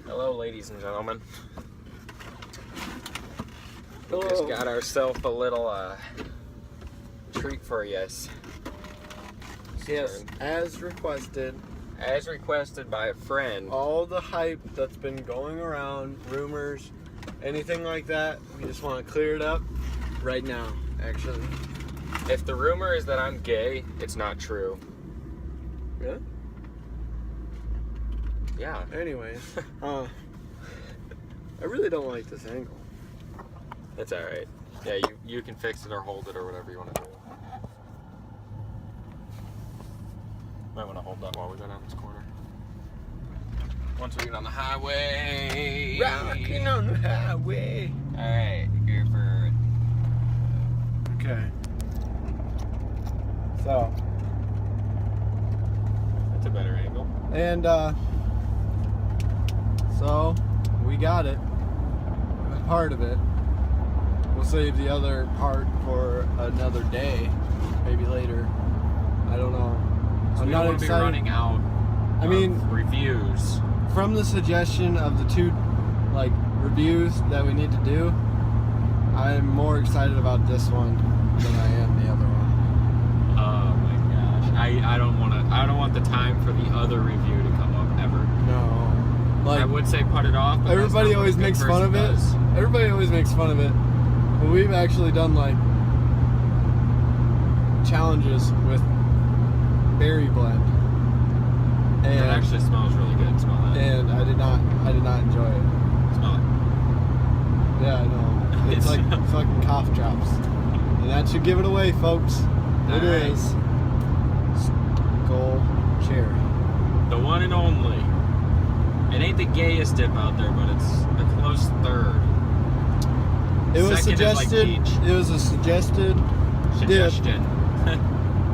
Hello, ladies and gentlemen. Hello. We just got ourselves a little treat for you. Yes, as requested. As requested by a friend. All the hype that's been going around, rumors, anything like that, we just want to clear it up right now, actually. If the rumor is that I'm gay, it's not true. Really? Yeah. Anyways, I really don't like this angle. It's alright. Yeah, you can fix it or hold it or whatever you want to do. Might want to hold that while we go down this corner. Once we get on the highway. Rocking on the highway. Alright, here for it. Okay. So. That's a better angle. And, so, we got it. Part of it. We'll save the other part for another day. Maybe later. I don't know. So I'm we not don't want to be excited. running out of reviews. From the suggestion of the two, reviews that we need to do, I'm more excited about this one than I am the other one. Oh my gosh. I don't want the time for the other review to come up ever. No. I would say put it off, but everybody always makes fun of it. Everybody always makes fun of it. But we've actually done challenges with berry blend. And it actually smells really good. Smell that. And I did not enjoy it. Smell it. Yeah, I know. It's like fucking cough drops. And that should give it away, folks. It is Skoal cherry. The one and only. It ain't the gayest dip out there, but it's a close third. It was Second suggested. Is It was a suggestion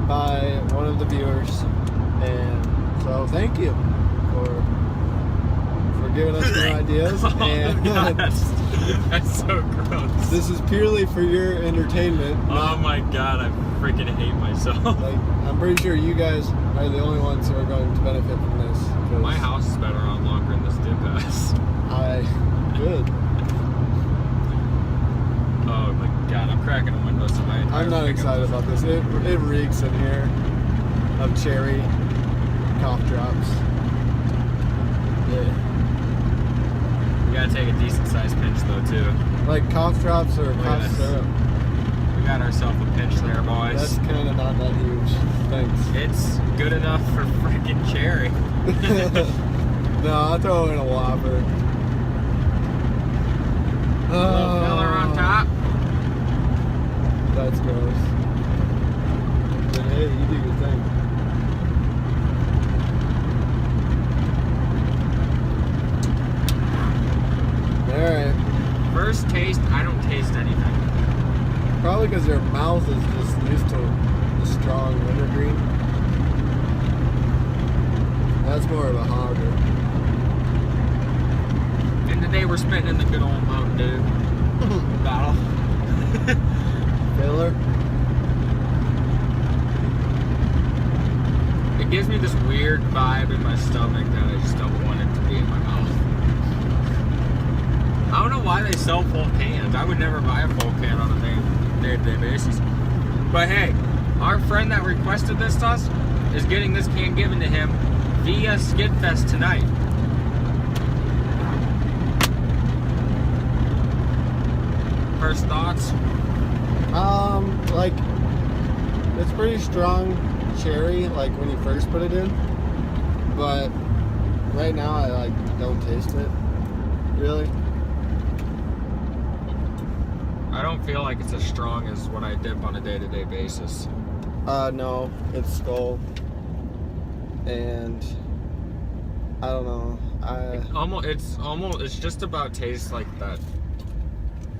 by one of the viewers, and so thank you for giving us new ideas. Oh, and God, that's so gross. This is purely for your entertainment. Oh my God, I freaking hate myself. I'm pretty sure you guys are the only ones who are going to benefit from this. My house has been around longer than this dip has. Good. Oh my God, I'm cracking the windows to my entire I'm not excited about this. It reeks in here of cherry cough drops. Yeah. We gotta take a decent sized pinch though too. Like cough drops or cough syrup. We got ourselves a pinch there, boys. That's kind of not that huge. Thanks. It's good enough for freaking cherry. No, I'll throw in a Whopper. Little filler on top. That's gross. But hey, you do your thing. Alright. First taste, I don't taste anything. Probably because your mouth is just used to the strong wintergreen. That's more of a hogger. And today we're spitting in the good old Mountain Dew bottle. Filler. It gives me this weird vibe in my stomach that I just don't want it to be in my mouth. I don't know why they sell full cans. I would never buy a full can on a day-to-day basis. But hey, our friend that requested this to us is getting this can given to him via Skidfest tonight. First thoughts? It's pretty strong cherry, when you first put it in. But right now I don't taste it. Really. I don't feel like it's as strong as what I dip on a day-to-day basis. No, it's Skoal. And I don't know. It's just about tastes like that.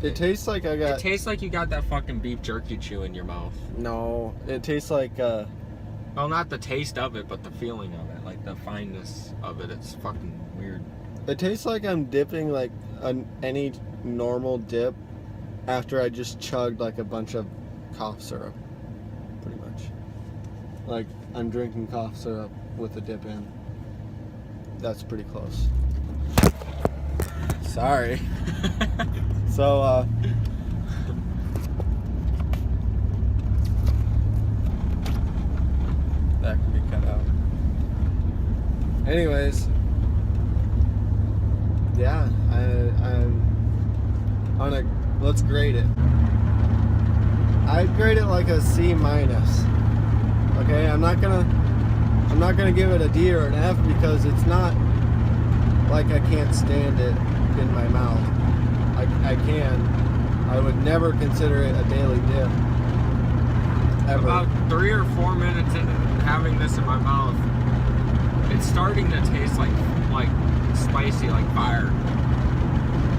It tastes like It tastes like you got that fucking beef jerky chew in your mouth. No, it tastes like Well, not the taste of it, but the feeling of it, like the fineness of it. It's fucking weird. It tastes like I'm dipping any normal dip after I just chugged a bunch of cough syrup, pretty much. I'm drinking cough syrup with a dip in. That's pretty close. Sorry. So, that can be cut out. Anyways, yeah, I'm on a, let's grade it. I'd grade it like a C minus. Okay, I'm not gonna give it a D or an F because it's not like I can't stand it in my mouth. I can. I would never consider it a daily dip. Ever. About 3 or 4 minutes into having this in my mouth, it's starting to taste like spicy, like fire.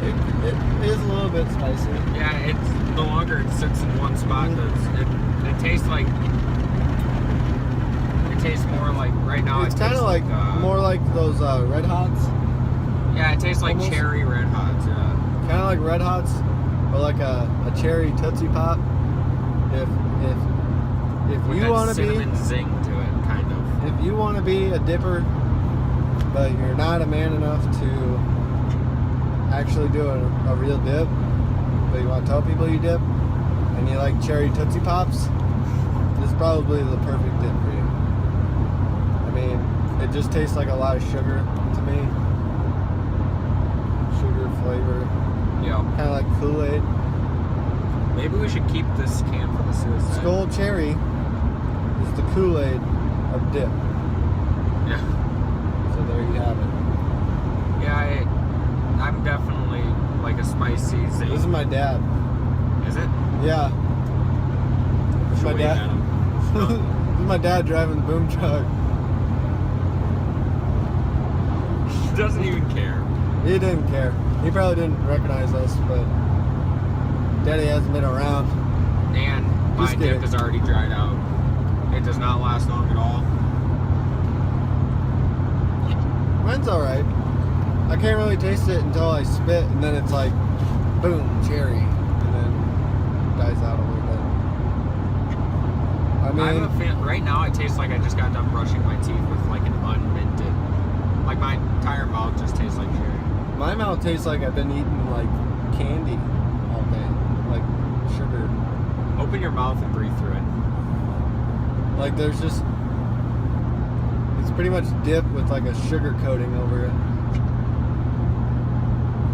It is a little bit spicy. Yeah, it's the longer it sits in one spot, it tastes like. It tastes more like right now. It's kind of like more like those Red Hots. Yeah, it tastes like almost. cherry Red Hots. Yeah. Kind of like Red Hots, or like a cherry Tootsie Pop. If With you that want to be, cinnamon zing to it, kind of. if you want to be a dipper, but you're not a man enough to actually do a real dip, but you want to tell people you dip, and you like cherry Tootsie Pops, this is probably the perfect dip for you. I mean, it just tastes like a lot of sugar to me. Sugar flavor. Yeah. Kind of like Kool-Aid. Maybe we should keep this can for the suicide. Skoal cherry is the Kool-Aid of dip. Yeah. So there you have it. Yeah, I'm definitely like a spicy zing. This is my dad. Is it? Yeah. This is my Should wave at dad. him. This is my dad driving the boom truck. He doesn't even care. He didn't care. He probably didn't recognize us, but Daddy hasn't been around. And my Just dip kidding. is already dried out. It does not last long at all. Mine's alright. I can't really taste it until I spit, and then it's like, boom, cherry, and then dies out a little bit. I mean, I'm a fan. Right now, it tastes like I just got done brushing my teeth with like an unminted. Like my entire mouth just tastes like cherry. my mouth tastes like I've been eating like candy all day, like sugar. Open your mouth and breathe through it. Like there's just, it's pretty much dip with like a sugar coating over it.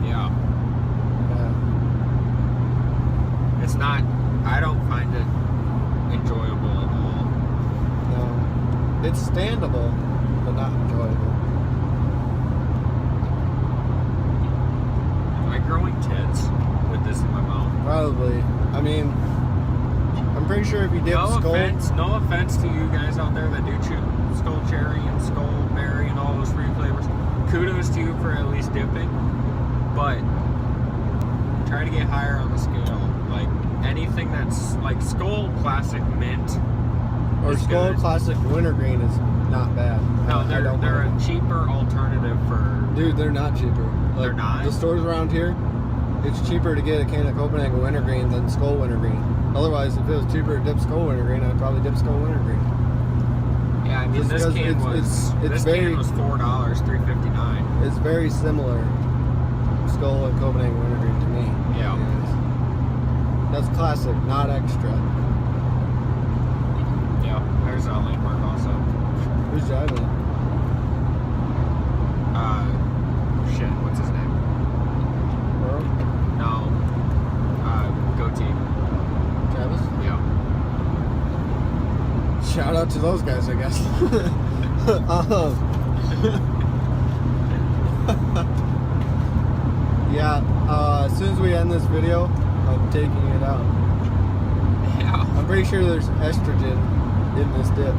Yeah. Yeah. It's not. I don't find it enjoyable at all. No, it's standable, but not enjoyable. Am I growing tits with this in my mouth? Probably. I mean, I'm pretty sure if you dip No Skoal, offense to you guys out there that do Skoal cherry and Skoal berry and all those fruit flavors. Kudos to you for at least dipping, but try to get higher on the scale. Like anything that's like Skoal Classic Mint or is Skoal good. Classic Wintergreen is not bad. No, I don't they're mind. a cheaper alternative for. Dude, they're not cheaper. Like, They're not? The stores around here, it's cheaper to get a can of Copenhagen Wintergreen than Skoal Wintergreen. Otherwise, if it was cheaper to dip Skoal Wintergreen, I'd probably dip Skoal Wintergreen. Yeah, I mean Just this because can it's very- can was $4, $3.59. It's very similar, Skoal and Copenhagen Wintergreen to me. Yeah. Anyways. That's classic, not extra. Yeah, there's a landmark also. Who's driving? Shit, what's his name? Earl? No. Goatee. Travis? Yeah. Shout out to those guys, I guess. Yeah, as soon as we end this video, I'm taking it out. Yeah. I'm pretty sure there's estrogen in this dip.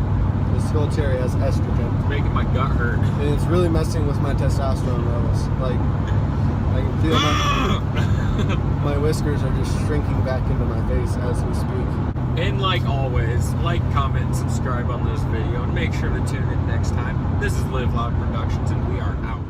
The Skoal cherry has estrogen. It's making my gut hurt. And it's really messing with my testosterone levels. Like, I can feel my whiskers are just shrinking back into my face as we speak. And like always, like, comment, subscribe on this video, and make sure to tune in next time. This is Live Loud Productions, and we are out.